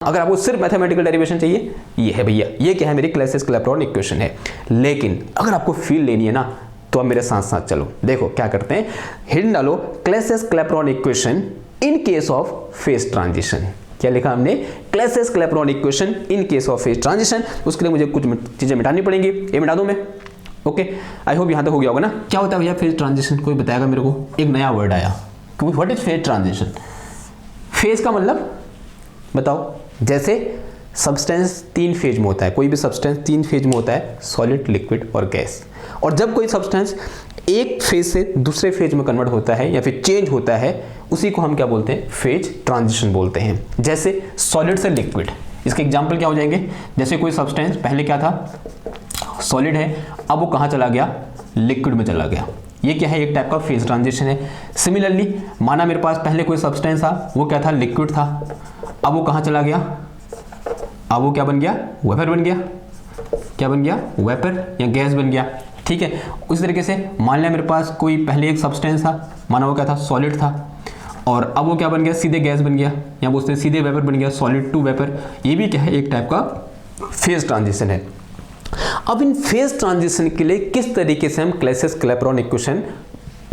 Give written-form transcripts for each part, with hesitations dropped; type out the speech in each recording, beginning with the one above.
अगर आपको सिर्फ मैथमेटिकल डेरिवेशन चाहिए, ये है भैया, ये क्या है, मेरी क्लैसियस-क्लैपेरॉन इक्वेशन है। लेकिन अगर आपको फील लेनी है ना, तो आप मेरे साथ साथ चलो। देखो क्या करते हैं, हिडन डालो Clausius Clapeyron equation in case of phase transition. क्या लिखा हमने, Clausius Clapeyron equation in case of phase transition. उसके लिए मुझे कुछ चीजें मिटानी पड़ेंगी, ये मिटा दूं मैं। ओके, आई होप यहां तक हो गया होगा ना। क्या होता है भैया फेज ट्रांजिशन, कोई बताएगा मेरे को? एक नया वर्ड आया, what is phase transition? Phase का मतलब बताओ। जैसे सब्सटेंस 3 फेज में होता है, कोई भी सब्सटेंस 3 फेज में होता है, सॉलिड, लिक्विड और गैस। और जब कोई सब्सटेंस एक फेज से दूसरे फेज में कन्वर्ट होता है या फिर चेंज होता है, उसी को हम क्या बोलते हैं, फेज ट्रांजिशन बोलते हैं। जैसे सॉलिड से लिक्विड, इसके एग्जांपल क्या हो जाएंगे, जैसे कोई सब्सटेंस पहले क्या था, सॉलिड है, अब वो कहाँ चला गया, लिक्विड में चला गया। ये क्या है, एक टाइप का फेज ट्रांजिशन है। सिमिलरली माना मेरे पास पहले कोई सब्सटेंस था, वो क्या था, लिक्विड था, अब वो कहाँ चला गया, अब वो क्या बन गया, वेपर बन गया। क्या बन गया, वेपर या गैस बन गया। ठीक है, उसी तरीके से मान लिया मेरे पास कोई पहले एक सब्सटेंस था, माना वो क्या था, सॉलिड था, और अब वो क्या बन गया, सीधे गैस बन गया, या बोलते हैं सीधे वेपर बन गया, सॉलिड टू वेपर। ये भी क्या है, एक टाइप का फेज ट्रांजिशन है। अब इन फेज ट्रांजिशन के लिए किस तरीके से हम क्लैसियस-क्लैपेरॉन इक्वेशन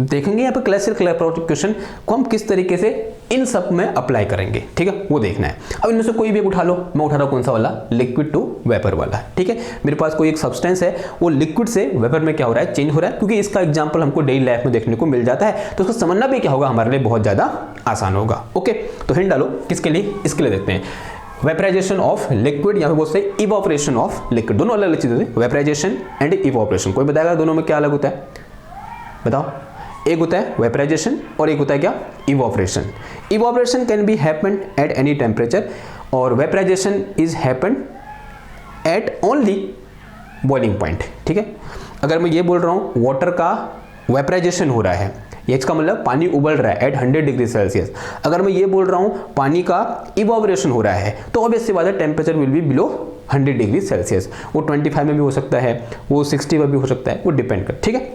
देखेंगे, यहाँ पे क्लैसियस-क्लैपेरॉन इक्वेशन को हम किस तरीके से इन सब में अप्लाई करेंगे, ठीक है, वो देखना है। अब इनमें से कोई भी उठा लो, मैं उठा रहा हूँ कौन सा वाला, लिक्विड टू वेपर वाला। ठीक है, मेरे पास कोई एक सब्सटेंस है, वो लिक्विड से वेपर में क्या हो रहा है, चेंज हो रहा है, क्योंकि इसका एग्जांपल हमको डेली लाइफ में देखने को मिल जाता है, तो उसको समझना भी क्या होगा, हमारे लिए बहुत ज्यादा आसान होगा। ओके, तो हिंट डालो किसके लिए, इसके लिए देखते हैं, वेपराइजेशन ऑफ लिक्विड या फिर बोलते हैं इवोपरेशन ऑफ लिक्विड। दोनों अलग अलग चीजें हैं, वेपराइजेशन एंड इवोपरेशन। कोई बताएगा दोनों में क्या अलग होता है, बताओ? एक होता है वेपराइजेशन और एक होता है क्या, evaporation. Evaporation can be happen at any temperature और vaporization is happen at only boiling point. ठीक है, अगर मैं ये बोल रहा हूँ वाटर का वेपराइजेशन हो रहा है, ये इसका मतलब पानी उबल रहा है एट 100 डिग्री सेल्सियस। अगर मैं ये बोल रहा हूँ पानी का इवोपरेशन हो रहा है, तो ऑब्वियस सी बात है temperature will be below 100 degree Celsius. वो 25 में भी हो सकता है, वो 60 में भी हो सकता है, वो डिपेंड कर। ठीक है,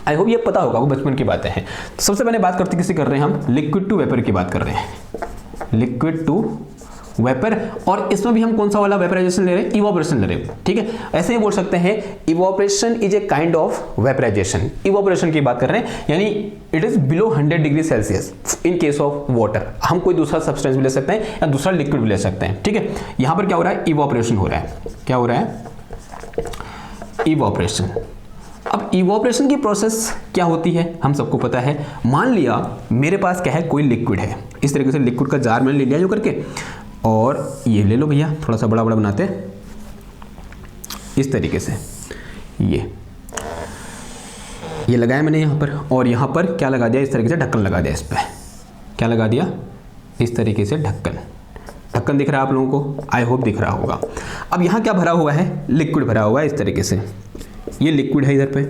आई होप ये पता होगा, वो बचपन की बातें हैं। सबसे पहले बात करते किसी कर रहे हैं हम, लिक्विड टू वेपर की बात कर रहे हैं, लिक्विड टू वेपर। और इसमें भी हम कौन सा वाला वेपराइजेशन ले रहे हैं, इवोपरेशन ले रहे हैं। ठीक है, ऐसे ही बोल सकते हैं evaporation is a kind of vaporization. Evaporation की बात कर रहे हैं, यानी it is below 100 degree Celsius in case of water. हम कोई दूसरा सब्सटेंस भी ले सकते हैं या दूसरा लिक्विड भी ले सकते हैं। ठीक है, यहां पर क्या हो रहा है, इवोपरेशन हो रहा है। क्या हो रहा है, इवोपरेशन। अब इवोपरेशन की प्रोसेस क्या होती है, हम सबको पता है। मान लिया मेरे पास क्या है, कोई लिक्विड है, इस तरीके से लिक्विड का जार मैंने ले लिया जो करके, और ये ले लो भैया, थोड़ा सा बड़ा बड़ा बनाते हैं इस तरीके से, ये लगाया मैंने यहाँ पर, और यहाँ पर क्या लगा दिया, इस तरीके से ढक्कन लगा दिया। इस पर क्या लगा दिया, इस तरीके से ढक्कन। ढक्कन दिख रहा है आप लोगों को, आई होप दिख रहा होगा। अब यहाँ क्या भरा हुआ है, लिक्विड भरा हुआ है इस तरीके से, ये लिक्विड है इधर पे।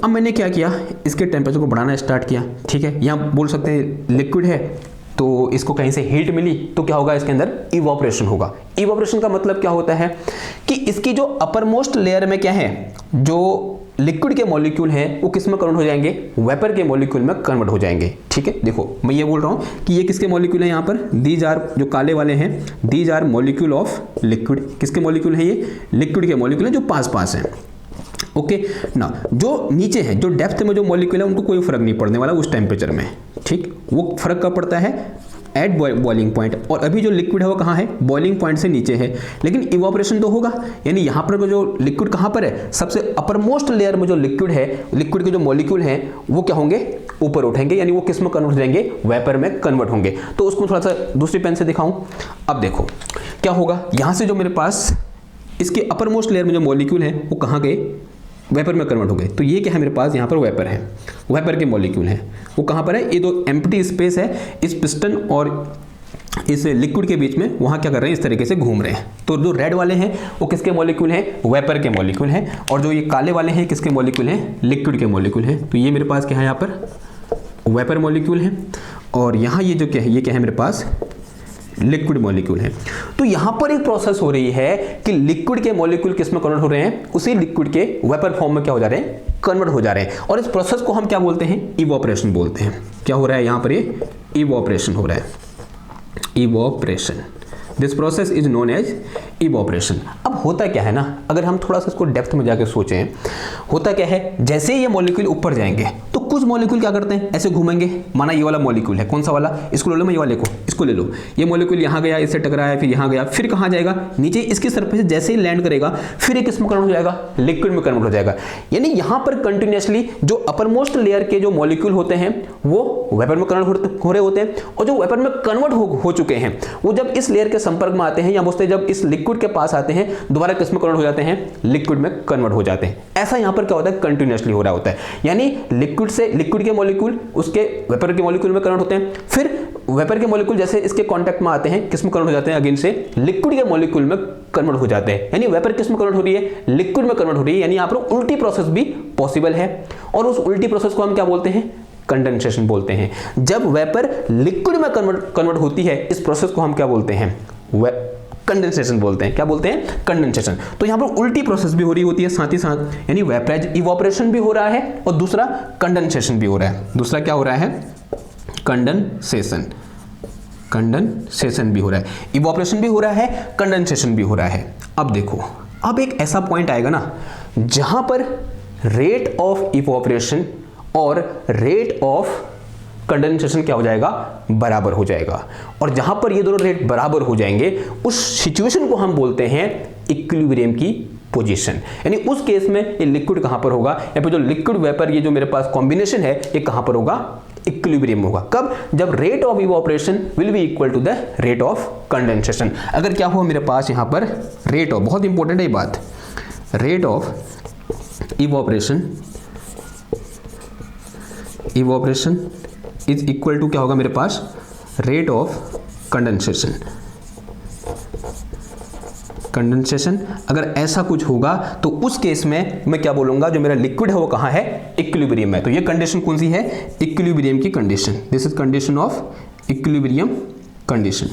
अब मैंने क्या किया, इसके टेम्परेचर को बढ़ाना स्टार्ट किया। ठीक है, यहाँ बोल सकते हैं लिक्विड है तो इसको कहीं से हीट मिली, तो क्या होगा, इसके अंदर इवोपरेशन होगा। इवोपरेशन का मतलब क्या होता है कि इसकी जो अपर मोस्ट लेयर में क्या है, जो लिक्विड के मॉलिक्यूल हैं वो किस में कन्वर्ट हो जाएंगे, वेपर के मॉलिक्यूल में कन्वर्ट हो जाएंगे। ठीक है, देखो मैं ये बोल रहा हूँ कि ये किसके मॉलिक्यूल हैं, यहाँ पर दीज आर, जो काले वाले हैं, these are molecule of liquid. किसके मॉलिक्यूल हैं, ये लिक्विड के मॉलिक्यूल हैं जो पास पास हैं। ओके ना, जो नीचे है, जो डेप्थ में जो मॉलिक्यूल है, उनको कोई फर्क नहीं पड़ने वाला उस टेम्परेचर में। ठीक, वो फर्क कब पड़ता है, एट बॉइलिंग पॉइंट। और अभी जो लिक्विड है वो कहाँ है, बॉइलिंग पॉइंट से नीचे है, लेकिन इवोपरेशन तो होगा, यानी यहाँ पर जो लिक्विड कहाँ पर है, सबसे अपर मोस्ट लेयर में जो लिक्विड है, लिक्विड के जो मॉलिक्यूल हैं वो क्या होंगे, ऊपर उठेंगे, यानी वो किस में कन्वर्ट हो जाएंगे, वेपर में कन्वर्ट होंगे। तो उसको थोड़ा सा दूसरी पेन से दिखाऊं। अब देखो क्या होगा, यहाँ से जो मेरे पास इसके अपर मोस्ट लेयर में जो मॉलिक्यूल है वो कहाँ गए, वेपर में कन्वर्ट हो गए। तो ये क्या है मेरे पास, यहाँ पर वेपर है, वेपर के मॉलिक्यूल हैं, वो कहाँ पर है, ये दो एम्प्टी स्पेस है इस पिस्टन और इस लिक्विड के बीच में, वहाँ क्या कर रहे हैं, इस तरीके से घूम रहे हैं। तो जो रेड वाले हैं वो किसके मॉलिक्यूल हैं, वेपर के मॉलिक्यूल हैं, और जो ये काले वाले हैं किसके मॉलिक्यूल हैं, लिक्विड के मॉलिक्यूल हैं। तो ये मेरे पास क्या है, यहाँ पर वेपर मॉलिक्यूल है, और यहाँ ये जो क्या है, ये क्या है मेरे पास, लिक्विड मॉलिक्यूल है। तो यहां पर एक प्रोसेस हो रही है कि लिक्विड के मॉलिक्यूल किस में कन्वर्ट हो रहे हैं, उसी लिक्विड के वेपर फॉर्म में क्या हो जा रहे हैं, कन्वर्ट हो जा रहे हैं। और इस प्रोसेस को हम क्या बोलते हैं, इवोपरेशन बोलते हैं। क्या हो रहा है यहाँ पर, ये इवोपरेशन हो रहा है, evaporation. This process is known as evaporation. अब होता क्या है ना, अगर हम थोड़ा सा इसको डेप्थ में जाकर सोचें, होता क्या है, जैसे ये मॉलिक्यूल ऊपर जाएंगे तो कुछ मॉलिक्यूल क्या करते हैं, ऐसे घूमेंगे। माना ये वाला मॉलिक्यूल है, कौन सा वाला, इसको ले लो, मैं ये वाले को, इसको ले लो। ये मॉलिक्यूल यहाँ गया, इससे टकराया, फिर यहाँ गया, फिर कहाँ जाएगा, नीचे इसकी सरफेस जैसे ही लैंड करेगा फिर ये किस में कन्वर्ट हो जाएगा, लिक्विड में कन्वर्ट हो जाएगा। यानी यहाँ पर कंटिन्यूसली जो अपर मोस्ट लेयर के जो मॉलिक्यूल होते हैं वो वेपर में कन्वर्ट हो रहे होते हैं, और जो वेपर में कन्वर्ट हो चुके हैं वो जब इस लेयर के संपर्क में आते हैं या बोलते जब इस लिक्विड के पास आते हैं दोबारा किस में कन्वर्ट हो जाते हैं, लिक्विड में कन्वर्ट हो जाते हैं। ऐसा यहाँ पर क्या होता है, कंटिन्यूसली हो रहा होता है। यानी लिक्विड से लिक्विड के मॉलिक्यूल उसके वेपर के मॉलिक्यूल में कन्वर्ट होते हैं, फिर वेपर के मॉलिक्यूल जैसे इसके कांटेक्ट में आते हैं किस में कन्वर्ट हो जाते हैं, अगेन से लिक्विड के मॉलिक्यूल में कन्वर्ट हो जाते हैं। यानी वेपर किस में कन्वर्ट हो रही है, लिक्विड में कन्वर्ट हो रही है। यानी यहाँ पर उल्टी प्रोसेस भी पॉसिबल है, और उस उल्टी प्रोसेस को हम क्या बोलते हैं, कंडेंसेशन बोलते हैं। जब वेपर लिक्विड में कन्वर्ट होती है इस प्रोसेस को हम क्या बोलते हैं, कंडेंसेशन बोलते हैं। क्या बोलते हैं, कंडेंसेशन। तो यहाँ पर उल्टी प्रोसेस भी हो रही होती है साथ ही साथ, यानी वेपराइज इवोपरेशन भी हो रहा है और दूसरा कंडेंसेशन भी हो रहा है। दूसरा क्या हो रहा है, कंडेंसेशन। कंडेंसेशन भी हो रहा है, इवोपरेशन भी हो रहा है, कंडेंसेशन भी हो रहा है। अब देखो, अब एक ऐसा पॉइंट आएगा ना जहां पर रेट ऑफ इवोपरेशन और रेट ऑफ कंडेंसेशन क्या हो जाएगा, बराबर हो जाएगा। और जहां पर ये दोनों रेट बराबर हो जाएंगे उस सिचुएशन को हम बोलते हैं इक्विलिब्रियम की पोजीशन। यानी उस केस में ये लिक्विड कहां पर होगा, या फिर जो लिक्विड वेपर ये जो मेरे पास कॉम्बिनेशन है ये कहां पर होगा, इक्विलिब्रियम होगा। कब, जब rate of evaporation will be equal to the rate of condensation. अगर क्या हुआ मेरे पास यहां पर रेट ऑफ, बहुत इंपॉर्टेंट है ये बात, rate of evaporation is equal to क्या होगा मेरे पास, रेट ऑफ कंडेंसेशन। अगर ऐसा कुछ होगा तो उस केस में मैं क्या बोलूंगा, जो मेरा लिक्विड है वो कहां है, इक्विलिब्रियम है। तो ये कंडीशन कौन सी है, इक्विलिब्रियम की condition. This is condition of equilibrium condition.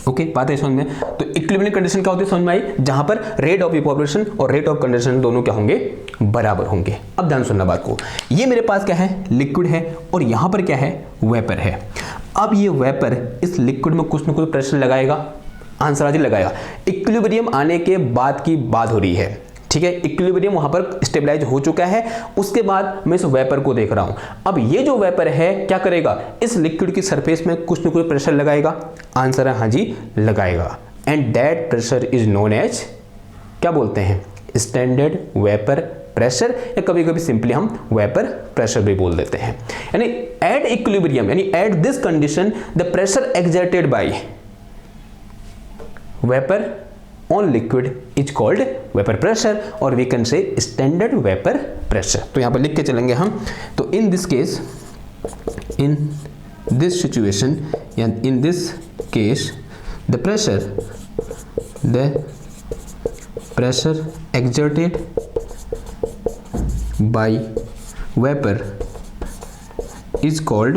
Okay, बात है समझ में। तो इक्विलिब्रियम कंडीशन क्या होती है समझ में आई, जहां पर रेट ऑफ इवोपरेशन और रेट ऑफ कंडेंसेशन दोनों क्या होंगे, बराबर होंगे। अब ध्यान सुनना बात को, ये मेरे पास क्या है, लिक्विड है, और यहां पर क्या है, वेपर है। अब ये वेपर इस लिक्विड में कुछ ना कुछ प्रेशर लगाएगा, आंसर आज लगाएगा। इक्विलिब्रियम आने के बाद की बात हो रही है, ठीक है। इक्विलिब्रियम वहां पर स्टेबलाइज हो चुका है, उसके बाद मैं इस वेपर को देख रहा हूं। अब ये जो वेपर है क्या करेगा, इस लिक्विड की सरफेस में कुछ न कुछ प्रेशर लगाएगा, आंसर है हाँ जी, लगाएगा। And that pressure is known as, क्या बोलते हैं, स्टैंडर्ड वेपर प्रेशर, या कभी कभी सिंपली हम वेपर प्रेशर भी बोल देते हैं। यानी एट इक्विलिब्रियम, यानी at this condition the pressure exerted by vapour on liquid is called vapor pressure, और we can say standard vapor pressure। तो यहां पर लिख के चलेंगे हम। तो in this case, in this situation, या in this case the pressure exerted by vapor is called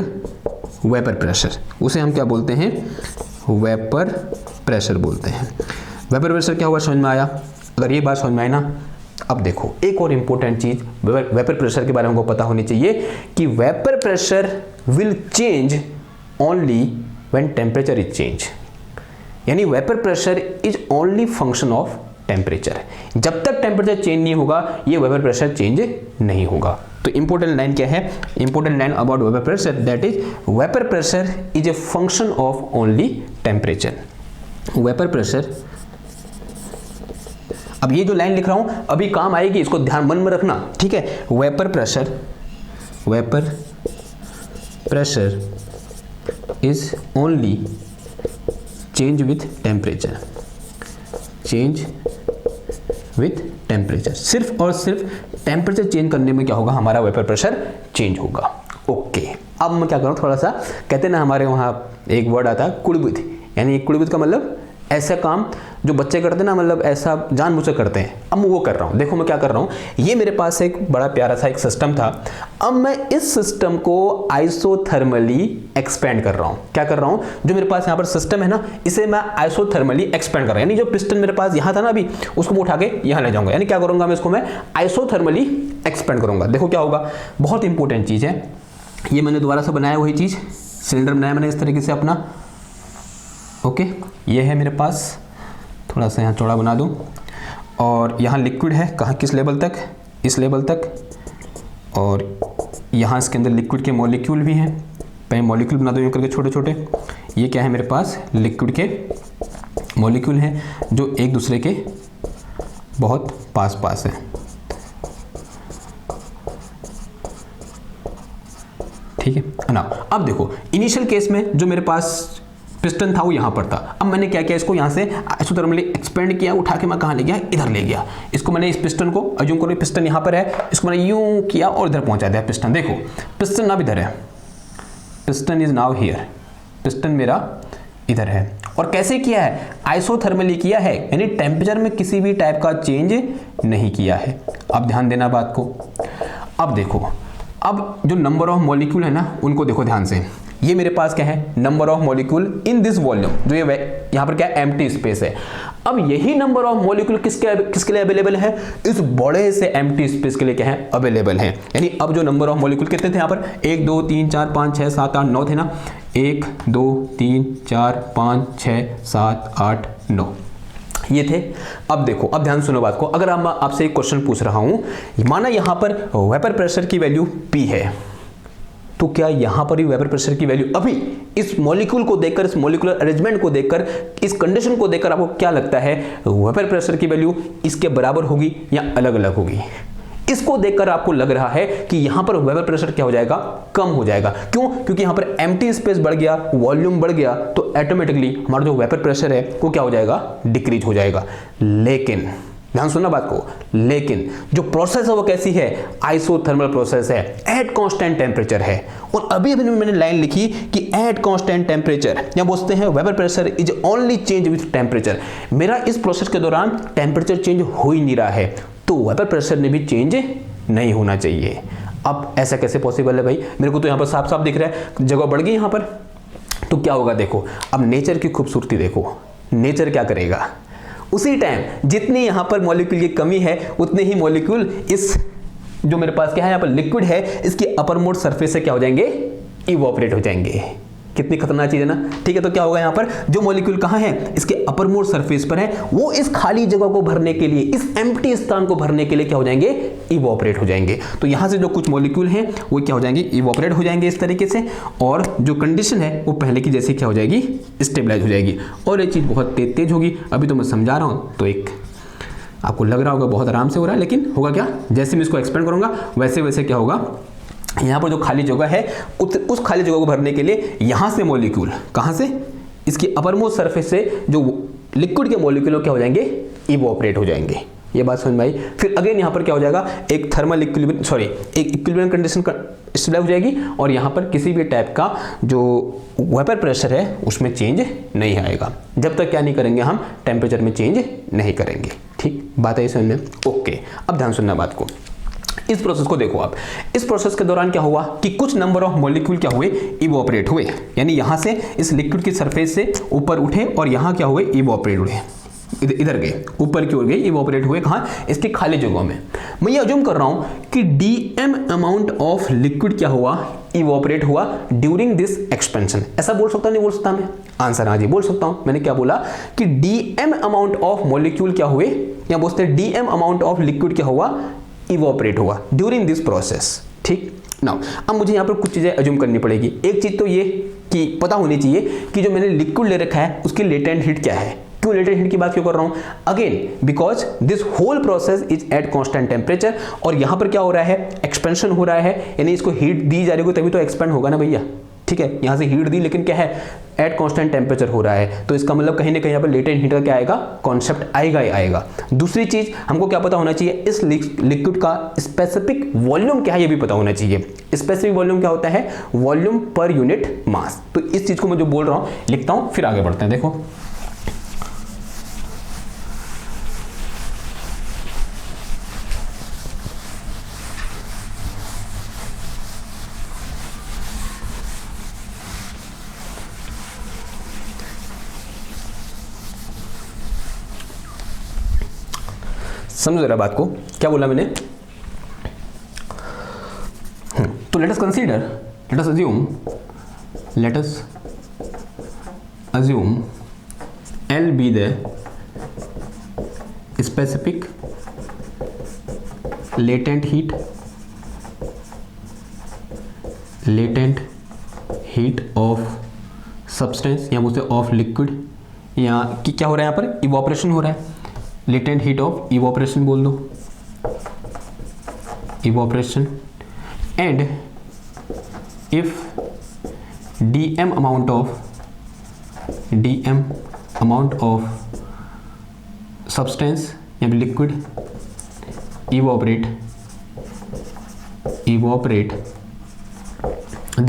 vapor pressure। उसे हम क्या बोलते हैं, वेपर प्रेशर बोलते हैं। वेपर प्रेशर क्या हुआ, समझ में आया। अगर ये बात समझ में आए ना, अब देखो एक और इंपॉर्टेंट चीज वेपर प्रेशर के बारे में हमको पता होनी चाहिए कि vapour pressure will change only when temperature is change. यानी vapour pressure is only function of temperature. जब तक टेम्परेचर चेंज नहीं होगा ये वेपर प्रेशर चेंज नहीं होगा। तो इंपॉर्टेंट लाइन क्या है, important line about vapour pressure, that is vapour pressure is a function of only temperature. Vapour pressure, अब ये जो लाइन लिख रहा हूं अभी काम आएगी, इसको ध्यान मन में रखना, ठीक है। Vapour pressure is only change with temperature, सिर्फ और सिर्फ टेम्परेचर चेंज करने में क्या होगा, हमारा वेपर प्रेशर चेंज होगा। ओके, अब मैं क्या करूं, थोड़ा सा कहते हैं ना हमारे वहां एक वर्ड आता है कुड़बुद, यानी कुड़बुद का मतलब ऐसा काम जो बच्चे करते हैं ना, मतलब ऐसा जानबूझकर करते हैं। अब मैं वो कर रहा हूँ, देखो मैं क्या कर रहा हूँ, ये मेरे पास एक बड़ा प्यारा सा एक सिस्टम था। अब मैं इस सिस्टम को आइसोथर्मली एक्सपेंड कर रहा हूँ। क्या कर रहा हूँ, जो मेरे पास यहाँ पर सिस्टम है ना, इसे मैं आइसोथर्मली एक्सपेंड कर रहा हूँ। यानी जो पिस्टन मेरे पास यहाँ था ना अभी, उसको मैं उठा के यहाँ ले जाऊँगा। यानी क्या करूँगा, मैं इसको मैं आइसोथर्मली एक्सपेंड करूँगा। देखो क्या होगा, बहुत इंपॉर्टेंट चीज़ है ये। मैंने दोबारा से बनाया वही चीज़, सिलेंडर बनाया मैंने इस तरीके से अपना, ओके, ये है मेरे पास, थोड़ा सा यहाँ चौड़ा बना दूँ, और यहाँ लिक्विड है कहाँ, किस लेवल तक, इस लेवल तक, और यहाँ इसके अंदर लिक्विड के मॉलिक्यूल भी हैं। पहले मॉलिक्यूल बना दो यूँ करके छोटे छोटे। ये क्या है मेरे पास, लिक्विड के मॉलिक्यूल हैं जो एक दूसरे के बहुत पास पास है। ठीक है ना। अब देखो इनिशियल केस में जो मेरे पास पिस्टन था वो यहाँ पर था। अब मैंने क्या किया, इसको यहाँ से आइसोथर्मली एक्सपेंड किया, उठा के मैं कहाँ ले गया, इधर ले गया। इसको मैंने इस पिस्टन को, अज्यूम करो पिस्टन यहाँ पर है, इसको मैंने यूं किया और इधर पहुँचा दिया पिस्टन। देखो पिस्टन अब इधर है, piston is now here, piston मेरा इधर है। और कैसे किया है, आइसोथर्मली किया है, यानी टेम्परेचर में किसी भी टाइप का चेंज नहीं किया है। अब ध्यान देना बात को। अब देखो, अब जो नंबर ऑफ मॉलिक्यूल है ना, उनको देखो ध्यान से। ये मेरे पास क्या है, number of molecule in this volume, जो ये यहाँ पर क्या है, एम्प्टी स्पेस है। अब यही नंबर ऑफ मॉलिक्यूल किसके लिए अवेलेबल है, इस बड़े से एम्प्टी स्पेस के लिए क्या है, अवेलेबल है। यानी अब जो नंबर ऑफ मॉलिक्यूल कितने थे यहाँ पर, 1 2 3 4 5 6 7 8 9 थे ना, 1 2 3 4 5 6 7 8 9 ये थे। अब देखो, अब ध्यान सुनो बात को। अगर आपसे एक क्वेश्चन पूछ रहा हूं, माना यहां पर वेपर प्रेशर की वैल्यू P है, तो क्या यहां पर भी वेपर प्रेशर की वैल्यू, अभी इस मॉलिक्यूल को देखकर, इस मॉलिक्यूलर अरेंजमेंट को देखकर, इस कंडीशन को देखकर आपको क्या लगता है, वेपर प्रेशर की वैल्यू इसके बराबर होगी या अलग अलग होगी? इसको देखकर आपको लग रहा है कि यहां पर वेपर प्रेशर क्या हो जाएगा, कम हो जाएगा। क्यों? क्योंकि यहां पर एम्प्टी स्पेस बढ़ गया, वॉल्यूम बढ़ गया, तो ऑटोमेटिकली हमारा जो वेपर प्रेशर है वो क्या हो जाएगा, डिक्रीज हो जाएगा। लेकिन ध्यान सुनना बात को, लेकिन जो प्रोसेस है वो कैसी है, आइसोथर्मल प्रोसेस है, एट कांस्टेंट टेम्परेचर है। और अभी अभी मैंने लाइन लिखी कि एट कांस्टेंट टेम्परेचर, या बोलते हैं vapour pressure is only change with temperature. मेरा इस प्रोसेस के दौरान टेम्परेचर चेंज हो ही नहीं रहा है, तो वेपर प्रेशर ने भी चेंज नहीं होना चाहिए। अब ऐसा कैसे पॉसिबल है भाई, मेरे को तो यहाँ पर साफ साफ दिख रहा है जगह बढ़ गई यहाँ पर, तो क्या होगा देखो। अब नेचर की खूबसूरती देखो, नेचर क्या करेगा, उसी टाइम जितनी यहां पर मॉलिक्यूल की कमी है, उतने ही मॉलिक्यूल इस जो मेरे पास क्या है, यहां पर लिक्विड है, इसकी अपर मोस्ट सरफेस से क्या हो जाएंगे, इवोपरेट हो जाएंगे। कितनी खतरनाक चीज है ना। ठीक है, तो क्या होगा यहाँ पर, जो मॉलिक्यूल कहाँ है, इसके अपर मोस्ट सरफेस पर है, वो इस खाली जगह को भरने के लिए, इस एम्प्टी स्थान को भरने के लिए क्या हो जाएंगे, इवोपरेट हो जाएंगे। तो यहाँ से जो कुछ मॉलिक्यूल हैं वो क्या हो जाएंगे, इवोपरेट हो जाएंगे इस तरीके से, और जो कंडीशन है वो पहले की जैसी क्या हो जाएगी, स्टेबलाइज हो जाएगी। और ये चीज़ बहुत तेज होगी। अभी तो मैं समझा रहा हूँ तो एक आपको लग रहा होगा बहुत आराम से हो रहा है, लेकिन होगा क्या, जैसे मैं इसको एक्सपेंड करूंगा वैसे वैसे क्या होगा, यहाँ पर जो खाली जगह है उस खाली जगह को भरने के लिए यहाँ से मॉलिक्यूल, कहाँ से, इसकी अपर मोस्ट सरफेस से जो लिक्विड के मॉलिक्यूल क्या हो जाएंगे, इवोपरेट हो जाएंगे। ये बात समझ में आई। फिर अगेन यहाँ पर क्या हो जाएगा, एक थर्मल इक्विलिब्रियम, सॉरी एक इक्विलिब्रियम कंडीशन स्टेबलाइज हो जाएगी, और यहाँ पर किसी भी टाइप का जो वेपर प्रेशर है उसमें चेंज नहीं आएगा, जब तक क्या नहीं करेंगे, हम टेम्परेचर में चेंज नहीं करेंगे। ठीक बात है समझ में। ओके, अब ध्यान सुनना बात को। इस प्रोसेस को देखो आप, इस प्रोसेस के दौरान क्या हुआ कि कुछ नंबर ऑफ मॉलिक्यूल क्या हुए, इवोपरेट हुए, यानी यहां से इस लिक्विड की सरफेस से ऊपर उठे और यहां क्या हुए, इवोपरेट हुए, इधर गए, ऊपर की ओर गए, इवोपरेट हुए, कहां, इसकी खाली जगहों में। मैं ये अज्यूम कर रहा हूं कि dm अमाउंट ऑफ लिक्विड क्या हुआ, इवोपरेट हुआ ड्यूरिंग दिस एक्सपेंशन। ऐसा बोल सकता नहीं बोल सकता मैं, आंसर हाँ जी बोल सकता हूं। मैंने क्या बोला कि dm अमाउंट ऑफ मॉलिक्यूल क्या हुए, या बोलते हैं dm अमाउंट ऑफ लिक्विड क्या हुआ, इवोपरेट हुआ ड्यूरिंग दिस प्रोसेस। ठीक नाउ, अब मुझे यहाँ पर कुछ चीजें अज्यूम करनी पड़ेगी। एक चीज तो ये कि पता होनी चाहिए कि जो मैंने लिक्विड ले रखा है उसकी लेटेंट हीट क्या है। क्यों लेटेंट हीट की बात क्यों कर रहा हूं, again because this whole process is at constant temperature, और यहां पर क्या हो रहा है, एक्सपेंशन हो रहा है, यानी इसको हीट दी जा रही है तभी तो एक्सपेंड होगा ना भैया। ठीक है, यहां से हीट दी, लेकिन क्या है, एट कांस्टेंट टेम्परेचर हो रहा है, तो इसका मतलब कहीं ना कहीं यहाँ पर लेटेंट हीट का क्या आएगा, कॉन्सेप्ट आएगा ही आएगा। दूसरी चीज हमको क्या पता होना चाहिए, इस लिक्विड का स्पेसिफिक वॉल्यूम क्या है ये भी पता होना चाहिए। स्पेसिफिक वॉल्यूम क्या होता है, वॉल्यूम पर यूनिट मास। तो इस चीज को मैं जो बोल रहा हूं लिखता हूं, फिर आगे बढ़ते हैं। देखो समझो जरा बात को, क्या बोला मैंने। तो let us consider, let us assume L be the specific latent heat of substance या मुझसे ऑफ लिक्विड, या कि क्या हो रहा है यहाँ पर, इवोपरेशन हो रहा है, लेटेंट हीट ऑफ इवोपरेशन बोल दो, evaporation, and if dm amount of substance या liquid evaporate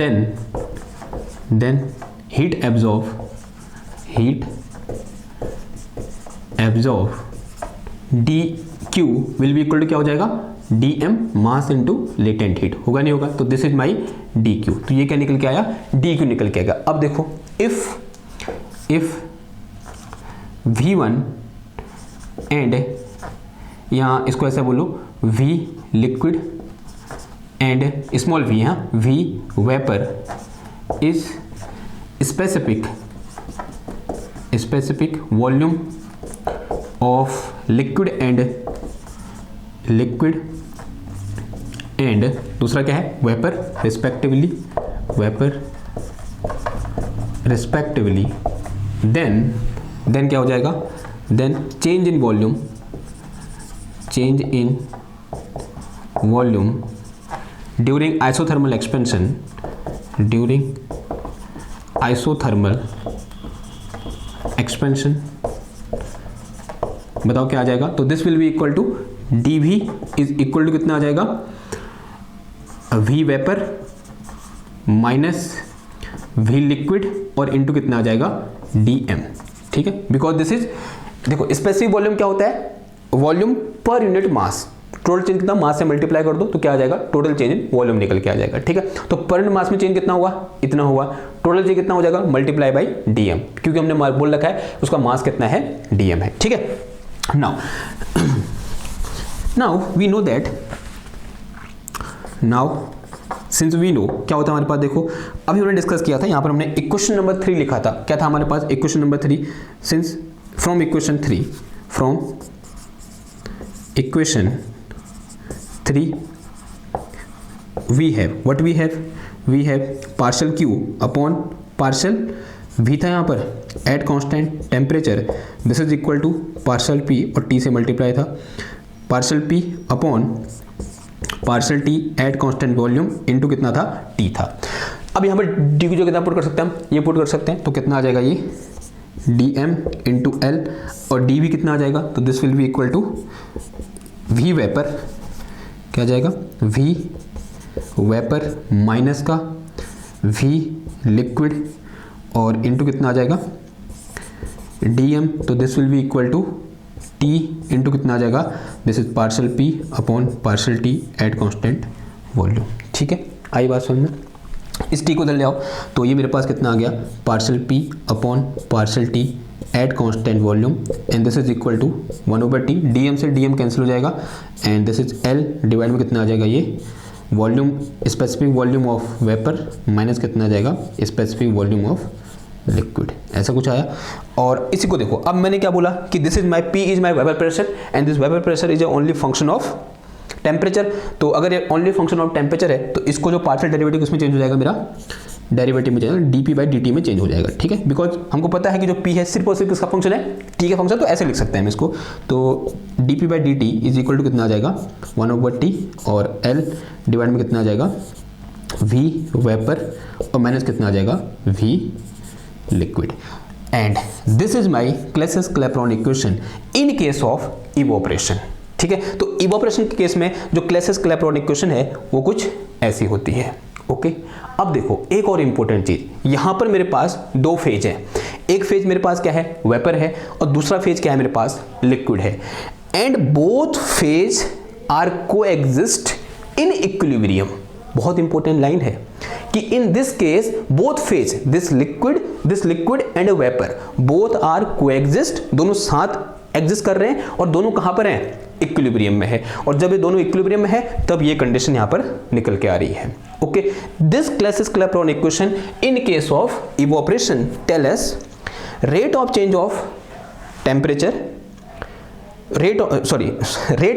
then heat absorb dq will be equal to क्या हो जाएगा, dm mass into latent heat, होगा नहीं होगा, तो दिस इज माई dq, तो ये क्या निकल के आया, dq निकल के आएगा। अब देखो इफ v1 एंड, यहाँ इसको ऐसे बोलो v liquid and small v, यहाँ v vapour is specific volume of liquid and दूसरा क्या है, वेपर रिस्पेक्टिवली, देन क्या हो जाएगा, then change in volume during isothermal expansion, बताओ क्या आ जाएगा, तो this will be equal to dv is equal to कितना आ जाएगा, v vapour minus v liquid और इनटू कितना आ जाएगा, dm, ठीक है, बिकॉज दिस इज, देखो स्पेसिफिक वॉल्यूम क्या होता है, वॉल्यूम पर यूनिट मास, टोटल चेंज कितना, मास से मल्टीप्लाई कर दो तो क्या आ जाएगा, टोटल चेंज इन वॉल्यूम निकल के आ जाएगा, ठीक है, तो पर यूनिट मास में चेंज कितना हुआ, इतना हुआ, टोटल चेंज कितना हो जाएगा, मल्टीप्लाई बाई dm, क्योंकि हमने बोल रखा है उसका मास कितना है, dm है, ठीक है। Now we know that, since we know क्या होता है हमारे पास, देखो अभी हमने डिस्कस किया था, यहाँ पर हमने इक्वेशन नंबर 3 लिखा था, क्या था हमारे पास, equation number 3, since from equation 3 we have what we have partial q upon partial v था यहाँ पर at constant temperature, this is equal to partial p और t से मल्टीप्लाई था, partial p upon partial t at constant volume into कितना था, t था। अब यहाँ पर d को जो कितना पुट कर सकते हैं हम, ये पुट कर सकते हैं, तो कितना आ जाएगा ये dm into l, और dv कितना आ जाएगा, तो this will be equal to v vapour, क्या आ जाएगा, v वेपर माइनस का v लिक्विड और इनटू कितना आ जाएगा, dm, तो this will be equal to t into कितना आ जाएगा, this is partial p upon partial t at constant volume, ठीक है, आई बात समझ में, इस t को इधर ले आओ, तो ये मेरे पास कितना आ गया, partial p upon partial t at constant volume, and this is equal to 1/t, dm से dm कैंसिल हो जाएगा, and this is l divide में कितना आ जाएगा, ये volume specific volume of vapour minus कितना आ जाएगा, स्पेसिफिक वॉल्यूम ऑफ लिक्विड, ऐसा कुछ आया। और इसी को देखो, अब मैंने क्या बोला कि this is my p is my vapour pressure and this vapour pressure is only function of temperature, तो अगर ये ओनली फंक्शन ऑफ टेम्परेचर है तो इसको जो पार्शियल डेरिवेटिव उसमें चेंज हो जाएगा, मेरा डेरिवेटिव में जाएगा dp/dt में चेंज हो जाएगा, ठीक है, बिकॉज हमको पता है कि जो p है सिर्फ और सिर्फ किसका फंक्शन है, t का फंक्शन, तो ऐसे लिख सकते हैं हम इसको, तो dp/dt इज इक्वल टू कितना आ जाएगा 1/t और l डिवाइड में कितना आ जाएगा v वेपर और माइनस कितना आ जाएगा v liquid, and this is my Clausius Clapeyron equation in case of evaporation, ठीक है, तो इवोपरेशन के केस में जो क्लेसियस-क्लैपेरॉन इक्वेशन है वो कुछ ऐसी होती है, ओके। अब देखो एक और इंपॉर्टेंट चीज, यहां पर मेरे पास दो फेज है, एक फेज मेरे पास क्या है, वेपर है, और दूसरा फेज क्या है, मेरे पास लिक्विड है, and both phase are coexist in equilibrium, बहुत इंपॉर्टेंट लाइन है कि in this case both phase, this liquid and vapour both are coexist, दोनों साथ एग्जिस्ट कर रहे हैं और दोनों कहां पर हैं, इक्विलिब्रियम में है, और जब ये दोनों इक्विलिब्रियम में है तब ये कंडीशन यहां पर निकल के आ रही है, okay. This Clausius Clapeyron equation in case of evaporation tell us rate of change of temperature rate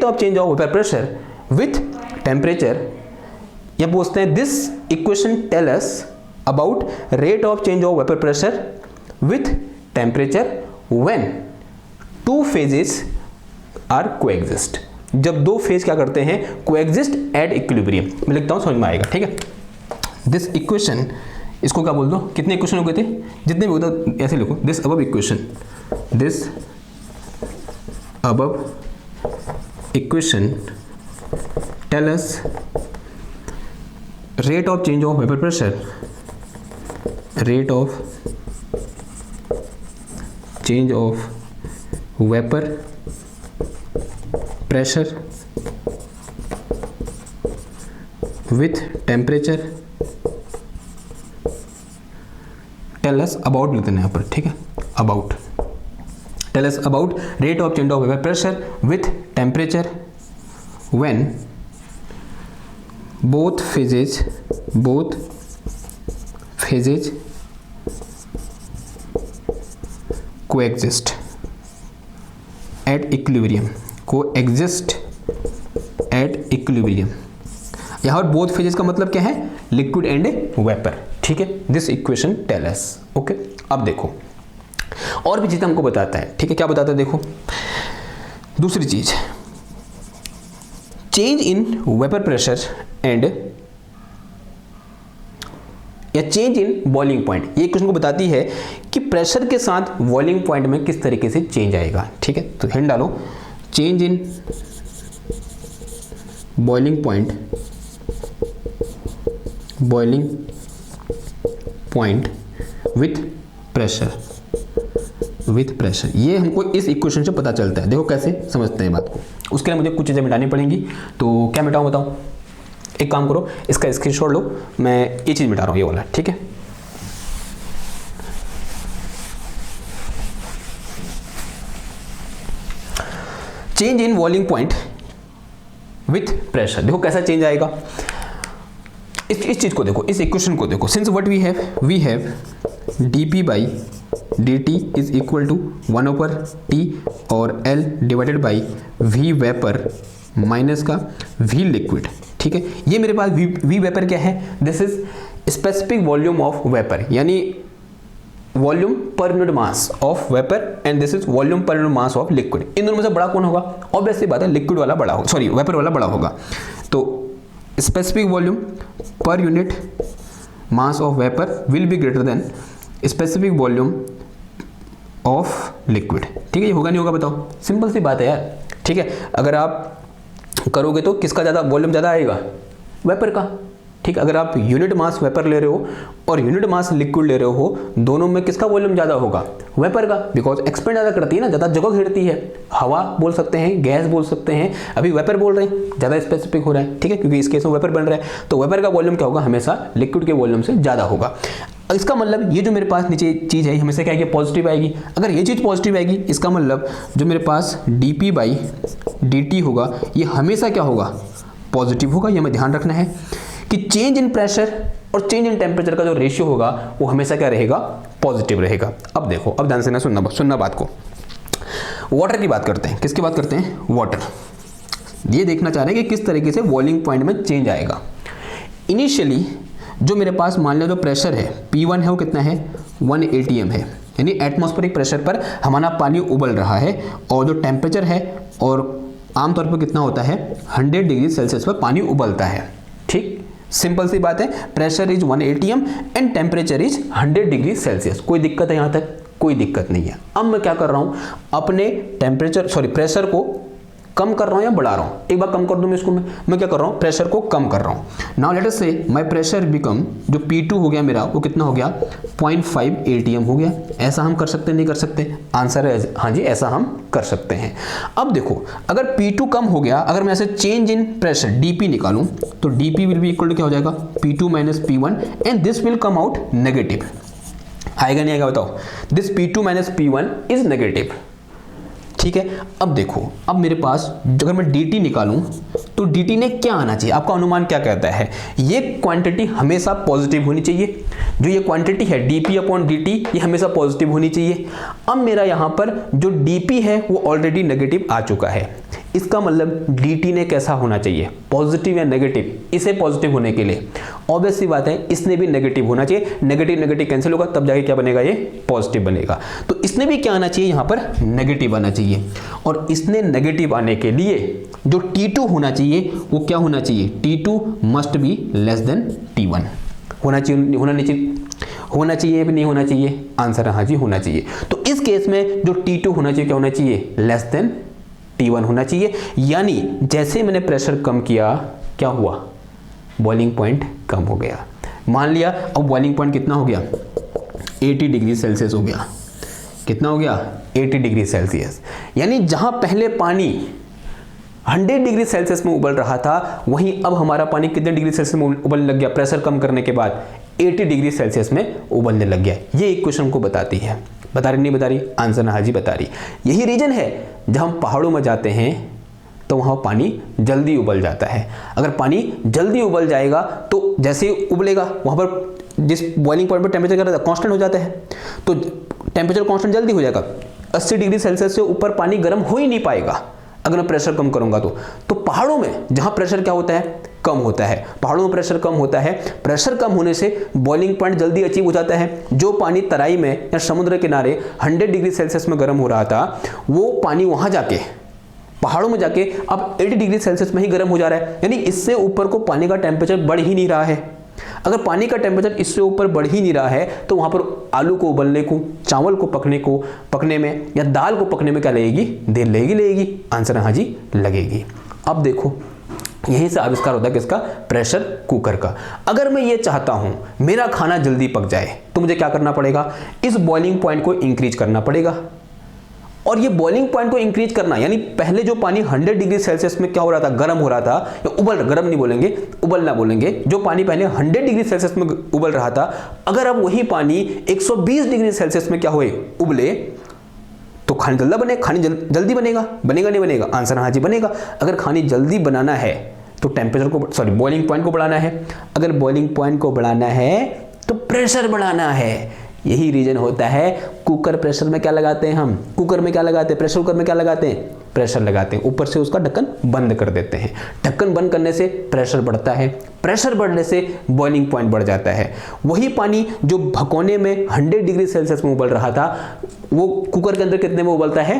of change of vapour pressure with temperature, या पूछते हैं this equation tell us about rate of change of vapour pressure with temperature when two phases are coexist, जब दो phase क्या करते हैं, coexist at equilibrium. मैं लिखता हूं, समझ में आएगा, ठीक है। दिस इक्वेशन, इसको क्या बोल दो, कितने इक्वेशन हो गए थे, जितने भी होता ऐसे लिखो, this above equation, this above equation tell us rate of change of vapour pressure, rate of change of vapour pressure with temperature tell us about लिखते हैं यहाँ पर, ठीक है, about, tell us about rate of change of vapour pressure with temperature when both phases coexist at equilibrium, coexist at equilibrium. यहाँ both phases का मतलब क्या है, लिक्विड एंड वेपर, ठीक है। This equation tell us, okay. अब देखो और भी चीज़ हमको बताता है, ठीक है, क्या बताता है, देखो दूसरी चीज, change in vapour pressure and या चेंज इन बॉइलिंग पॉइंट, ये क्वेश्चन को बताती है कि प्रेशर के साथ बॉइलिंग पॉइंट में किस तरीके से चेंज आएगा, ठीक है। तो हिंट डालो, change in boiling point with pressure, ये हमको इस इक्वेशन से पता चलता है। देखो कैसे समझते हैं बात को, उसके लिए मुझे कुछ चीज़ें मिटानी पड़ेंगी। तो क्या मिटाऊं बताओ, एक काम करो, इसका स्क्रीनशॉट लो, मैं ये चीज़ मिटा रहा हूँ, ये वाला, ठीक है। Change in boiling point with pressure, देखो कैसा चेंज आएगा। इस चीज को देखो, इस इक्वेशन को देखो, since what we have dp by dt is equal to 1/t और L divided by v vapour minus का v लिक्विड, ठीक है। ये मेरे पास v वेपर क्या है, this is specific volume of vapour, यानी volume per unit mass of vapour, and this is volume per unit mass of liquid. इन दोनों में से बड़ा कौन होगा, ऑब्वियसली बात है लिक्विड वाला बड़ा होगा, सॉरी वेपर वाला बड़ा होगा। तो specific volume per unit mass of vapour will be greater than specific volume of liquid, ठीक है। ये होगा नहीं होगा बताओ, सिंपल सी बात है यार, ठीक है। अगर आप करोगे तो किसका ज़्यादा वॉल्यूम ज़्यादा आएगा, वेपर का, ठीक। अगर आप यूनिट मास वेपर ले रहे हो और यूनिट मास लिक्विड ले रहे हो, दोनों में किसका वॉल्यूम ज़्यादा होगा, वेपर का, बिकॉज एक्सपेंड ज़्यादा करती है ना, ज़्यादा जगह घेरती है। हवा बोल सकते हैं, गैस बोल सकते हैं, अभी वेपर बोल रहे हैं, ज़्यादा स्पेसिफिक हो रहा है, ठीक है, क्योंकि इस केस में वेपर बन रहा है। तो वेपर का वॉल्यूम क्या होगा, हमेशा लिक्विड के वॉल्यूम से ज़्यादा होगा। इसका मतलब ये जो मेरे पास नीचे चीज़ है हमेशा क्या आएगी, पॉजिटिव आएगी। अगर ये चीज़ पॉजिटिव आएगी, इसका मतलब जो मेरे पास dp बाई dt होगा, ये हमेशा क्या होगा, पॉजिटिव होगा। ये हमें ध्यान रखना है कि चेंज इन प्रेशर और चेंज इन टेम्परेचर का जो रेशियो होगा वो हमेशा क्या रहेगा, पॉजिटिव रहेगा। अब देखो, अब ध्यान से सुनना बात को। वाटर की बात करते हैं, किसकी बात करते हैं, वाटर। ये देखना चाह रहे हैं कि किस तरीके से बॉइलिंग पॉइंट में चेंज आएगा। इनिशियली जो मेरे पास मान लो जो प्रेशर है P1 है, वो कितना है, 1 atm है, यानी एटमॉस्फेरिक प्रेशर पर हमारा पानी उबल रहा है। और जो टेम्परेचर है, और आमतौर पर कितना होता है, 100 डिग्री सेल्सियस पर पानी उबलता है, ठीक। सिंपल सी बात है, pressure is 1 atm and temperature is 100 degree Celsius. कोई दिक्कत है यहाँ तक, कोई दिक्कत नहीं है। अब मैं क्या कर रहा हूँ, अपने प्रेशर को कम कर रहा हूँ या बढ़ा रहा हूँ, एक बार कम कर दूँ मैं इसको, मैं क्या कर रहा हूँ, प्रेशर को कम कर रहा हूँ। नाउ लेट अस से माय प्रेशर बिकम, जो P2 हो गया मेरा, वो कितना हो गया, 0.5 atm हो गया। ऐसा हम कर सकते नहीं कर सकते, आंसर है हाँ जी, ऐसा हम कर सकते हैं। अब देखो, अगर P2 कम हो गया, अगर मैं ऐसे चेंज इन प्रेशर dp निकालूं, तो dp will be equal to क्या हो जाएगा, P2 minus P1 and this will come out negative. आएगा नहीं आएगा बताओ, this P2 minus P1 is negative. ठीक है। अब देखो, अब मेरे पास अगर मैं dt निकालूं तो dt ने क्या आना चाहिए, आपका अनुमान क्या कहता है, ये क्वांटिटी हमेशा पॉजिटिव होनी चाहिए। जो ये क्वांटिटी है dp/dt ये हमेशा पॉजिटिव होनी चाहिए। अब मेरा यहां पर जो dp है वो ऑलरेडी नेगेटिव आ चुका है, इसका मतलब dt ने कैसा होना चाहिए, पॉजिटिव या नेगेटिव। इसे पॉजिटिव होने के लिए ऑब्वियस सी बात है इसने भी नेगेटिव होना चाहिए, नेगेटिव नेगेटिव कैंसिल होगा तब जाके क्या बनेगा, ये पॉजिटिव बनेगा। तो इसने भी क्या आना चाहिए, यहां पर नेगेटिव आना चाहिए। और इसने नेगेटिव आने के लिए जो T2 होना चाहिए वो क्या होना चाहिए, T2 must be less than T1 होना चाहिए, होना नहीं चाहिए, होना चाहिए भी नहीं होना चाहिए, आंसर हाँ जी होना चाहिए। तो इस केस में जो T2 होना चाहिए क्या होना चाहिए, लेस देन T1 होना चाहिए। यानी जैसे मैंने प्रेशर कम किया क्या हुआ, बॉइलिंग पॉइंट कम हो गया। मान लिया अब बॉइलिंग पॉइंट कितना हो गया, 80 डिग्री सेल्सियस हो गया। कितना हो गया, 80 डिग्री सेल्सियस। यानी जहां पहले पानी 100 डिग्री सेल्सियस में उबल रहा था, वहीं अब हमारा पानी कितने डिग्री सेल्सियस में उबलने लग गया, प्रेशर कम करने के बाद 80 डिग्री सेल्सियस में उबलने लग गया। ये इक्वेशन को बताती है, बता रही नहीं बता रही, आंसर हाँ जी बता रही। यही रीजन है जब हम पहाड़ों में जाते हैं तो वहाँ पानी जल्दी उबल जाता है। अगर पानी जल्दी उबल जाएगा तो जैसे ही उबलेगा वहाँ पर जिस बॉइलिंग पॉइंट पर टेम्परेचर कांस्टेंट हो जाता है, तो टेम्परेचर कांस्टेंट जल्दी हो जाएगा। 80 डिग्री सेल्सियस से ऊपर पानी गर्म हो ही नहीं पाएगा अगर मैं प्रेशर कम करूंगा तो पहाड़ों में जहाँ प्रेशर क्या होता है, कम होता है, पहाड़ों में प्रेशर कम होता है। प्रेशर कम होने से बॉइलिंग पॉइंट जल्दी अचीव हो जाता है। जो पानी तराई में या समुद्र किनारे 100 डिग्री सेल्सियस में गर्म हो रहा था, वो पानी वहां जाके पहाड़ों में जाके अब 80 डिग्री सेल्सियस में ही गर्म हो जा रहा है। यानी इससे ऊपर को पानी का टेम्परेचर बढ़ ही नहीं रहा है। अगर पानी का टेम्परेचर इससे ऊपर बढ़ ही नहीं रहा है तो वहां पर आलू को उबलने को, चावल को पकने में या दाल को पकने में क्या लगेगी, देर लगेगी। आंसर हाँ जी लगेगी। अब देखो यहीं से आविष्कार होता है किसका, प्रेशर कुकर का। अगर मैं ये चाहता हूं मेरा खाना जल्दी पक जाए तो मुझे क्या करना पड़ेगा, इस बॉइलिंग पॉइंट को इंक्रीज करना पड़ेगा। और ये बॉइलिंग पॉइंट को इंक्रीज करना यानी पहले जो पानी 100 डिग्री सेल्सियस में क्या हो रहा था, गर्म हो रहा था, या गर्म नहीं बोलेंगे, उबलना बोलेंगे। जो पानी पहले 100 डिग्री सेल्सियस में उबल रहा था, अगर अब वही पानी 120 डिग्री सेल्सियस में क्या हुए, उबले, तो खाना जल्दी बनेगा नहीं बनेगा, आंसर हाँ जी बनेगा। अगर खानी जल्दी बनाना है तो टेम्परेचर को बॉइलिंग पॉइंट को बढ़ाना है। अगर बॉइलिंग पॉइंट को बढ़ाना है तो प्रेशर बढ़ाना है। यही रीजन होता है कुकर प्रेशर में क्या लगाते हैं हम, कुकर में क्या लगाते हैं, प्रेशर कुकर में क्या लगाते हैं, प्रेशर लगाते हैं। ऊपर से उसका ढक्कन बंद कर देते हैं। ढक्कन बंद करने से प्रेशर बढ़ता है, प्रेशर बढ़ने से बॉइलिंग पॉइंट बढ़ जाता है। वही पानी जो भगोने में 100 डिग्री सेल्सियस में उबल रहा था, वो कुकर के अंदर कितने में उबलता है,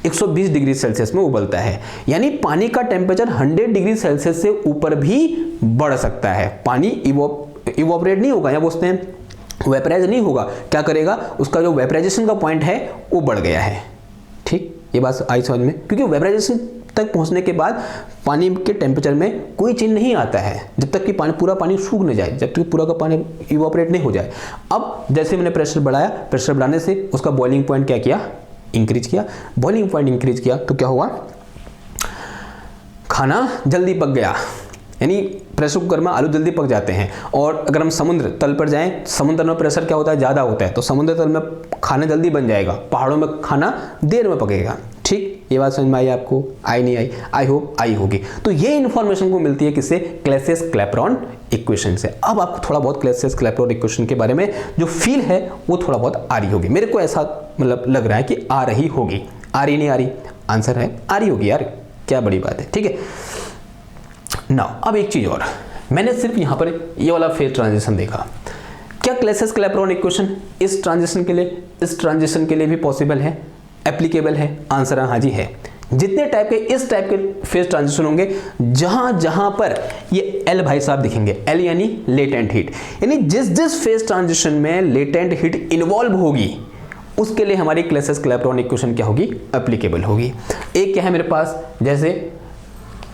120 डिग्री सेल्सियस में उबलता है। यानी पानी का टेम्परेचर 100 डिग्री सेल्सियस से ऊपर भी बढ़ सकता है। पानी इवोपरेट नहीं होगा, या बोलते हैं वेपराइज नहीं होगा। क्या करेगा, उसका जो वेपराइजेशन का पॉइंट है वो बढ़ गया है। ठीक, ये बात आई समझ में, क्योंकि वेपराइजेशन तक पहुंचने के बाद पानी के टेम्परेचर में कोई चेंज नहीं आता है जब तक कि पूरा पानी सूख न जाए, जब तक पूरा का पानी इवोपरेट नहीं हो जाए। अब जैसे मैंने प्रेशर बढ़ाया, प्रेशर बढ़ाने से उसका बॉइलिंग पॉइंट क्या किया, इंक्रीज किया। बॉइलिंग पॉइंट इंक्रीज किया तो क्या हुआ, खाना जल्दी पक गया। यानी प्रेशर कुकर में आलू जल्दी पक जाते हैं। और अगर हम समुद्र तल पर जाएं, समुद्र में प्रेशर क्या होता है, ज़्यादा होता है, तो समुद्र तल में खाना जल्दी बन जाएगा, पहाड़ों में खाना देर में पकेगा। ठीक, ये बात समझ में आई आपको, आई नहीं आई, आई होप आई होगी। तो ये इन्फॉर्मेशन को मिलती है किससे, क्लैसियस-क्लैपेरॉन इक्वेशन से। अब आपको थोड़ा बहुत क्लैसियस-क्लैपेरॉन इक्वेशन के बारे में जो फील है वो थोड़ा बहुत आ रही होगी। मेरे को ऐसा मतलब लग रहा है कि आ रही होगी। आ रही नहीं आ रही, आंसर है आ रही होगी यार, क्या बड़ी बात है। ठीक है ना। अब एक चीज और, मैंने सिर्फ यहां पर ये वाला फेज ट्रांजिशन देखा। क्या क्लैसियस-क्लैपेरॉन इक्वेशन इस ट्रांजिशन के लिए भी पॉसिबल है, एप्लीकेबल है, आंसर हाँ जी है। जितने टाइप के इस टाइप के फेज ट्रांजिशन होंगे, जहां जहां पर ये एल भाई साहब दिखेंगे, एल यानी लेटेंट हीट, यानी जिस फेज ट्रांजिशन में लेटेंट हीट इन्वॉल्व होगी उसके लिए हमारी क्लैसियस-क्लैपेरॉन इक्वेशन क्या होगी, एप्लीकेबल होगी। एक क्या है मेरे पास, जैसे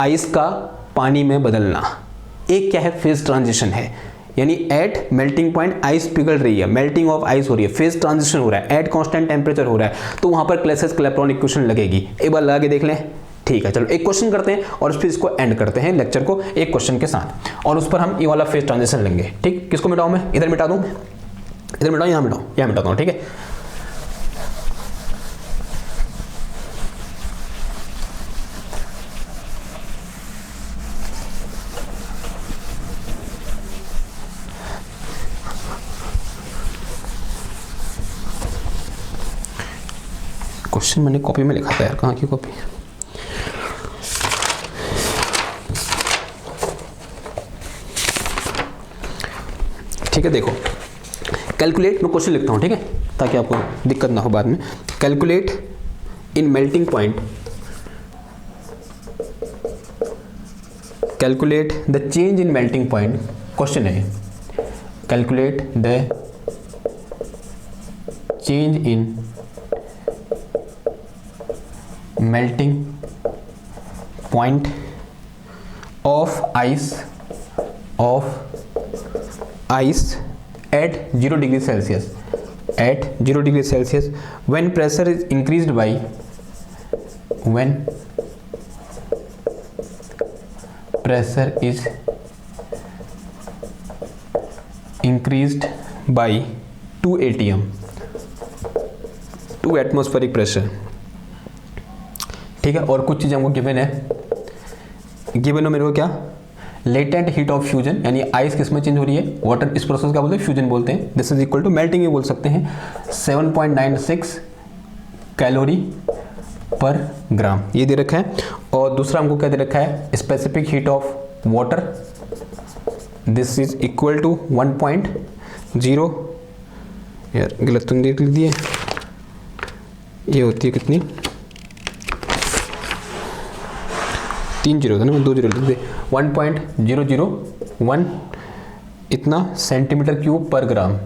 आइस का पानी में बदलना, एक क्या है, फेज ट्रांजिशन है। यानी एट मेल्टिंग पॉइंट आइस पिघल रही है, मेल्टिंग ऑफ आइस हो रही है, फेज ट्रांजिशन हो रहा है, एट कांस्टेंट टेम्परेचर हो रहा है, तो वहां पर क्लैसियस-क्लैपेरॉन इक्वेशन लगेगी। एक बार लगा के देख लें। ठीक है, चलो एक क्वेश्चन करते हैं और फिर इसको एंड करते हैं लेक्चर को एक क्वेश्चन के साथ, और उस पर हम ये वाला फेज ट्रांजिशन लेंगे। ठीक, किसको मिटाऊं मैं, इधर मिटा दूं, इधर मिटाऊं, यहां मिटाऊं, यहां मिटाता हूं। ठीक है, क्वेश्चन मैंने कॉपी में लिखा था यार, कहाँ की कॉपी? ठीक है, देखो कैलकुलेट, मैं क्वेश्चन लिखता हूँ, ठीक है, ताकि आपको दिक्कत ना हो बाद में। Calculate in melting point, calculate the change in melting point, question है, calculate the change in melting point of ice at 0 degree Celsius, at 0 degree Celsius when pressure is increased by, when pressure is increased by 2 atm, 2 atmospheric pressure। ठीक है, और कुछ चीज़ हमको given है, given है मेरे को क्या, लेटेंट हीट ऑफ फ्यूजन, यानी आइस किस में चेंज हो रही है, वाटर, इस प्रोसेस का बोलते हैं फ्यूजन बोलते हैं। This is equal to melting भी बोल सकते हैं, 7.96 कैलोरी पर ग्राम, ये दे रखा है। और दूसरा हमको क्या दे रखा है, specific heat of water, this is equal to 1.0, यार गलत तो देख लीजिए, ये होती है कितनी, 3 जीरो था ना, 2 जीरो लिख दे, 1.001 इतना सेंटीमीटर क्यूब पर ग्राम।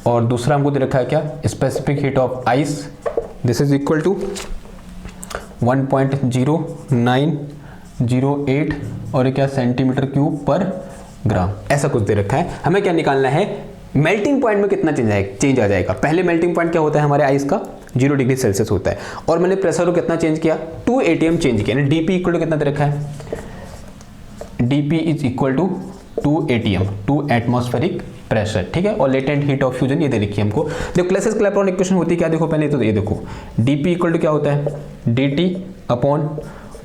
और दूसरा हमको दे रखा है क्या, specific heat of ice, this is equal to 1.0908 और ये क्या, सेंटीमीटर क्यूब पर ग्राम, ऐसा कुछ दे रखा है। हमें क्या निकालना है, मेल्टिंग पॉइंट में कितना चेंज आ जाएगा। पहले मेल्टिंग पॉइंट क्या होता है हमारे आइस का, 0 डिग्री सेल्सियस होता है, और मैंने प्रेशर को कितना चेंज किया, 2 atm चेंज किया, डीपी इक्वल टू कितना दे रखा है, DP is equal to 2 atm, 2 atmospheric pressure. ठीक है, और लेटेंट हीट ऑफ फ्यूजन ये दे रखी है हमको। देखो क्लैसियस क्लैपेरॉन इक्वेशन होती है क्या, देखो पहले तो ये देखो, डीपी इक्वल टू क्या होता है, dt अपॉन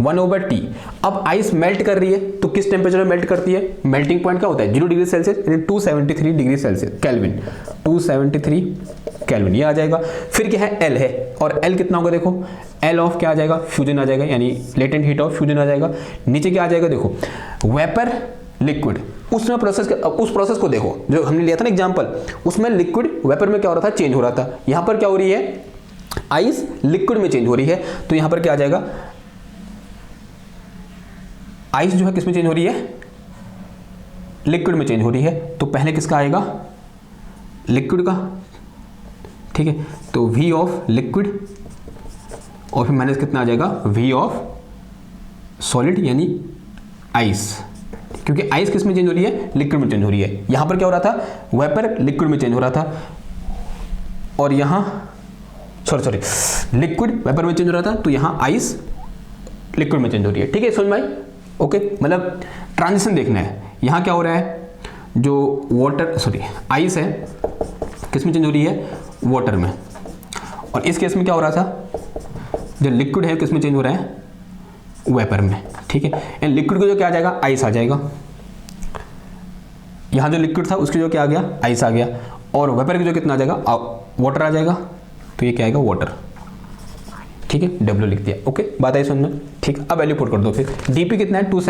1/T। अब आइस मेल्ट कर रही है तो किस टेम्परेचर में मेल्ट करती है, मेल्टिंग पॉइंट क्या होता है, 0 डिग्री सेल्सियस, यानी 273 डिग्री सेल्सियस केल्विन, 273 केल्विन, ये आ जाएगा। फिर क्या है, L है, और L कितना होगा, देखो L ऑफ क्या आ जाएगा, फ्यूजन आ जाएगा, यानी लेटेंट हीट ऑफ फ्यूजन आ जाएगा। नीचे क्या आ जाएगा, देखो वेपर लिक्विड, उसमें प्रोसेस, उस प्रोसेस को देखो जो हमने लिया था ना एग्जांपल, उसमें लिक्विड वेपर में क्या हो रहा था, चेंज हो रहा था। यहां पर क्या हो रही है, आइस लिक्विड में चेंज हो रही है, तो यहां पर क्या आ जाएगा, आइस जो है किस में चेंज हो रही है, लिक्विड में चेंज हो रही है, तो पहले किसका आएगा, लिक्विड का। ठीक है, तो V ऑफ लिक्विड और फिर माइनस कितना आ जाएगा, V ऑफ सॉलिड यानी आइस, क्योंकि आइस किस में चेंज हो रही है, लिक्विड में चेंज हो रही है। यहां पर क्या हो रहा था, वेपर लिक्विड में चेंज हो रहा था, और यहां सॉरी लिक्विड वेपर में चेंज हो रहा था, तो यहां आइस लिक्विड में चेंज हो रही है। ठीक है, समझ में आई, ओके, मतलब ट्रांजिशन देखना है। यहां क्या हो रहा है, जो वाटर आइस है किस में चेंज हो रही है, वाटर में, और इस केस में क्या हो रहा था, जो लिक्विड है किस में चेंज हो रहा है, वेपर में। ठीक है, एंड लिक्विड को जो क्या आ जाएगा, आइस आ जाएगा, यहां जो लिक्विड था उसके जो क्या आ गया, आइस आ गया, और वेपर के जो कितना आ जाएगा, वाटर आ जाएगा, तो ये क्या आएगा, वाटर। ठीक है, W लिख दिया, ओके, बात आई समझ में। ठीक, अब वैल्यू पुट कर दो। फिर डीपी कितना है, 2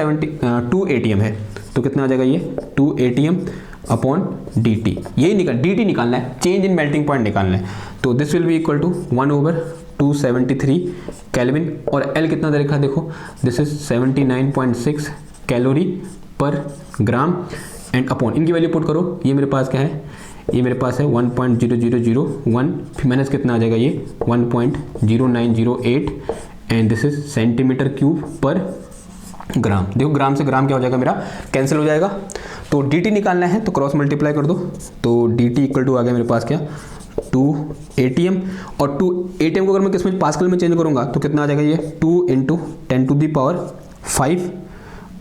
atm है, तो कितना आ जाएगा ये, 2 atm अपॉन dt, यही dt निकालना है, चेंज इन मेल्टिंग पॉइंट निकालना है। तो this will be equal to 1/273 kelvin, और L कितना दे रखा है, देखो दिस इज 79.6 कैलोरी पर ग्राम, एंड अपॉन इनकी वैल्यू पुट करो। ये मेरे पास क्या है, ये मेरे पास है 1.0001, फिर माइनस कितना आ जाएगा, ये 1.0908, and this is centimetre cube पर ग्राम। देखो ग्राम से ग्राम क्या हो जाएगा, मेरा कैंसिल हो जाएगा। तो dt निकालना है तो क्रॉस मल्टीप्लाई कर दो, तो dt इक्वल टू आ गया मेरे पास क्या, 2 atm, और 2 atm को अगर मैं किस में, पास्कल में चेंज करूंगा तो कितना आ जाएगा, ये 2 × 10⁵,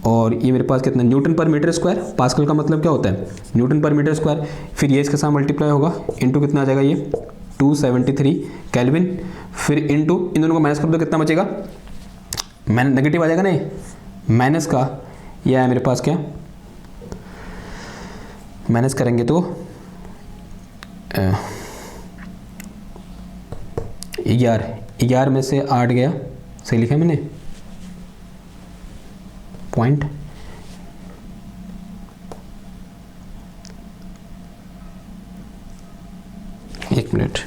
और ये मेरे पास कितना, न्यूटन पर मीटर स्क्वायर। पास्कल का मतलब क्या होता है, न्यूटन पर मीटर स्क्वायर। फिर ये इसके साथ मल्टीप्लाई होगा, इंटू कितना आ जाएगा, ये 273 केल्विन, फिर इंटू इन दोनों को माइनस कर दो, कितना बचेगा, नेगेटिव आ जाएगा ना, माइनस का यह है मेरे पास क्या, माइनस करेंगे तो ER में से 8 गया, सही लिखा मैंने, पॉइंट, एक मिनट,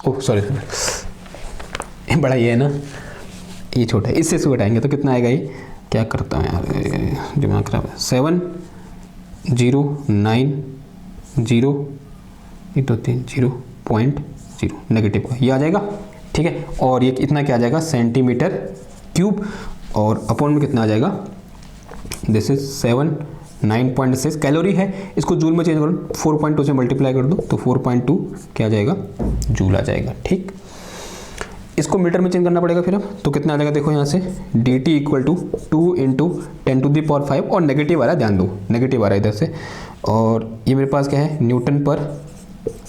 ओह सॉरी, बड़ा ये है ना, ये छोटा है, इससे इसको घटाएंगे तो कितना आएगा, ये क्या करता है यार, दिमाग खराब है, 7 0 9 0 1 2 3 0.0 नेगेटिव का ये आ जाएगा, ठीक है। और ये इतना क्या आ जाएगा, सेंटीमीटर क्यूब, और अपॉन में कितना आ जाएगा, दिस इज 9.6 कैलोरी है, इसको जूल में चेंज करो, 4.2 से मल्टीप्लाई कर दो तो 4.2 क्या आ जाएगा, जूल आ जाएगा, ठीक। इसको मीटर में चेंज करना पड़ेगा फिर अब, तो कितना आ जाएगा, देखो यहाँ से dt इक्वल टू 2 × 10⁵ और नेगेटिव आ रहा है, ध्यान दो नेगेटिव आ रहा है इधर से, और ये मेरे पास क्या है, न्यूटन पर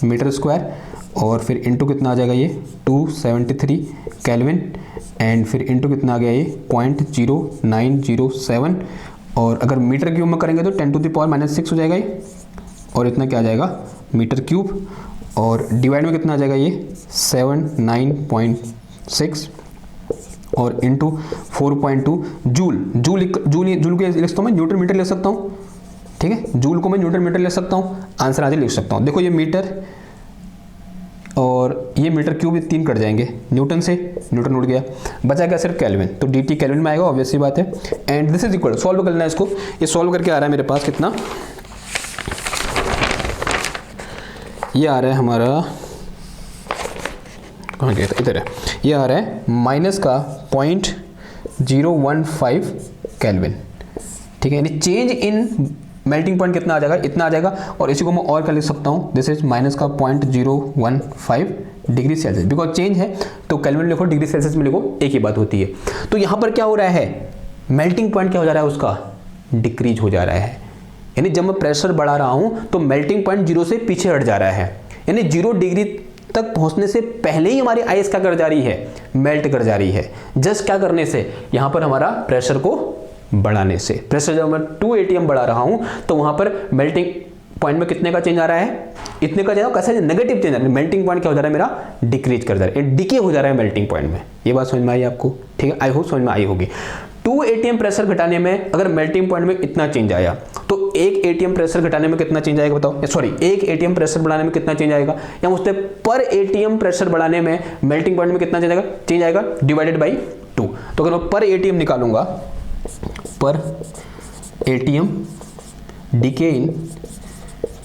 मीटर स्क्वायर, और फिर इंटू कितना आ जाएगा, ये 273 केल्विन, एंड फिर इंटू कितना आ गया, ये 0.0907, और अगर मीटर क्यूब में करेंगे तो 10⁻⁻6 हो जाएगा ये, और इतना क्या आ जाएगा, मीटर क्यूब, और डिवाइड में कितना आ जाएगा, ये 79.6 और इंटू 4.2 जूल के लिख सकता हूँ मैं, न्यूटन मीटर लिख सकता हूँ, ठीक है, जूल को मैं न्यूटन मीटर लिख सकता हूँ, आंसर आज लिख सकता हूँ। देखो ये मीटर और ये मीटर क्यूब, ये 3 कट जाएंगे, न्यूटन से न्यूटन उड़ गया, बचा क्या सिर्फ केल्विन, तो dt केल्विन में आएगा, ऑब्वियस सी बात है। And this is equal, solve करना है इसको, ये सॉल्व करके आ रहा है मेरे पास कितना, ये आ रहा है हमारा, कहाँ गया था, इधर है, ये आ रहा है माइनस का 0.015 केल्विन, ठीक है, यानी चेंज इन मेल्टिंग पॉइंट कितना आ जाएगा, इतना आ जाएगा, और इसी को मैं और कर लिख सकता हूँ, दिस इज माइनस का 0.015 डिग्री सेल्सियस, बिकॉज चेंज है तो केल्विन लिखो, डिग्री सेल्सियस में लिखो, एक ही बात होती है। तो यहाँ पर क्या हो रहा है, मेल्टिंग पॉइंट क्या हो जा रहा है, उसका डिक्रीज हो जा रहा है, यानी जब मैं प्रेशर बढ़ा रहा हूँ तो मेल्टिंग पॉइंट 0 से पीछे हट जा रहा है, यानी 0 डिग्री तक पहुंचने से पहले ही हमारी आइस क्या कर जा रही है, मेल्ट कर जा रही है, जस्ट क्या करने से, यहाँ पर हमारा प्रेशर को बढ़ाने से। प्रेशर जब मैं 2 atm बढ़ा रहा हूं तो वहां पर मेल्टिंग पॉइंट में कितने का चेंज आ रहा है, इतने का चेंज, कैसा नेगेटिव चेंज आ रहा है, मेल्टिंग पॉइंट क्या हो जा रहा है मेरा, डिक्रीज कर जा रहा है, डिके हो जा रहा है मेल्टिंग पॉइंट में। ये बात समझ में आई आपको, ठीक है, आई होप समझ में आई होगी। 2 atm प्रेशर घटाने में अगर मेल्टिंग पॉइंट में इतना चेंज आया तो 1 atm प्रेशर घटाने में कितना चेंज आएगा बताओ, सॉरी 1 atm प्रेशर बढ़ाने में कितना चेंज आएगा, या मुझसे पर atm प्रेशर बढ़ाने में मेल्टिंग पॉइंट में कितना चेंज आएगा डिवाइडेड बाई 2। तो अगर मैं पर atm निकालूंगा, पर atm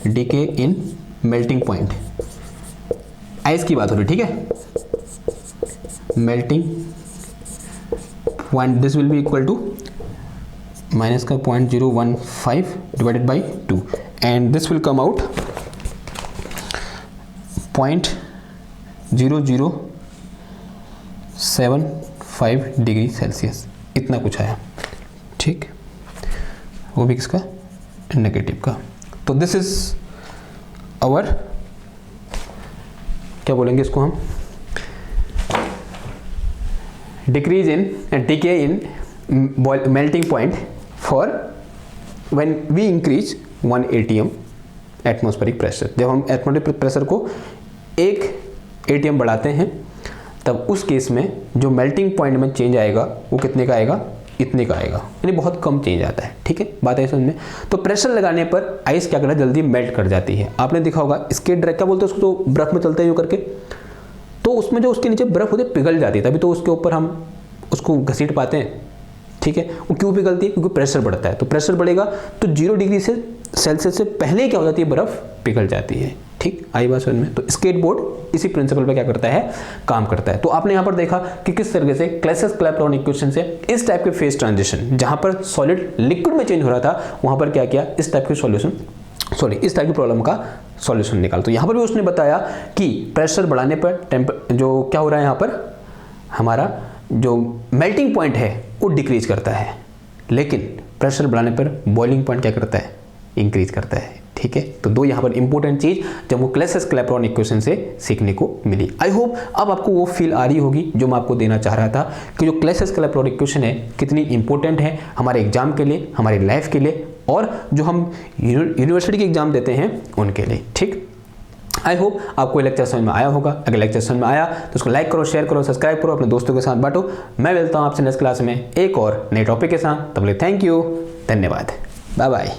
DK in melting point, ice की बात हो रही, ठीक है, melting point, this will be equal to minus का 0.015 divided by 2, and this will come out 0.0075 degree Celsius, इतना कुछ आया, ठीक, वो भी किसका, नेगेटिव का। तो दिस इज आवर, क्या बोलेंगे इसको हम, decrease in DK in melting point for when we increase 1 atm atmospheric pressure. जब हम एटमॉस्फेरिक प्रेशर को 1 atm बढ़ाते हैं तब उस केस में जो मेल्टिंग पॉइंट में चेंज आएगा वो कितने का आएगा, इतने का आएगा, यानी बहुत कम चेंज आता है, ठीक है, बात है समझ में। तो प्रेशर लगाने पर आइस क्या करना, जल्दी मेल्ट कर जाती है। आपने देखा होगा स्केट ड्रैग क्या बोलते हैं उसको, तो बर्फ में चलते हैं यूँ करके, तो उसमें जो उसके नीचे बर्फ होती है पिघल जाती है, तभी तो उसके ऊपर हम उसको घसीट पाते हैं, ठीक है। वो क्यों पिघलती है, क्योंकि प्रेशर बढ़ता है, तो प्रेशर बढ़ेगा तो 0 डिग्री सेल्सियस से पहले क्या हो जाती है, बर्फ पिघल जाती है, ठीक, आई बात समझ में। तो स्केटबोर्ड इसी प्रिंसिपल पे क्या करता है, काम करता है। तो आपने यहाँ पर देखा कि किस तरीके से क्लैसियस-क्लैपेरॉन इक्वेशन से इस टाइप के फेज ट्रांजिशन, जहां पर सॉलिड लिक्विड में चेंज हो रहा था, वहां पर क्या किया, इस टाइप के सॉल्यूशन, सॉरी इस टाइप की प्रॉब्लम का सॉल्यूशन निकाल। तो यहाँ पर भी उसने बताया कि प्रेशर बढ़ाने पर जो क्या हो रहा है, यहाँ पर हमारा जो मेल्टिंग पॉइंट है वो डिक्रीज करता है, लेकिन प्रेशर बढ़ाने पर बॉइलिंग पॉइंट क्या करता है, इंक्रीज करता है, ठीक है। तो दो यहाँ पर इंपॉर्टेंट चीज जब वो क्लैसियस-क्लैपेरॉन इक्वेशन से सीखने को मिली। आई होप अब आपको वो फील आ रही होगी जो मैं आपको देना चाह रहा था कि जो क्लैसियस-क्लैपेरॉन इक्वेशन है कितनी इंपॉर्टेंट है हमारे एग्जाम के लिए, हमारी लाइफ के लिए, और जो हम यूनिवर्सिटी के एग्जाम देते हैं उनके लिए। ठीक, आई होप आपको ये लेक्चर समझ में आया होगा। अगर लेक्चर समझ में आया तो उसको लाइक करो, शेयर करो, सब्सक्राइब करो, अपने दोस्तों के साथ बांटो। मैं मिलता हूँ आपसे नेक्स्ट क्लास में एक और नए टॉपिक के साथ। तब तक थैंक यू, धन्यवाद, बाय बाय।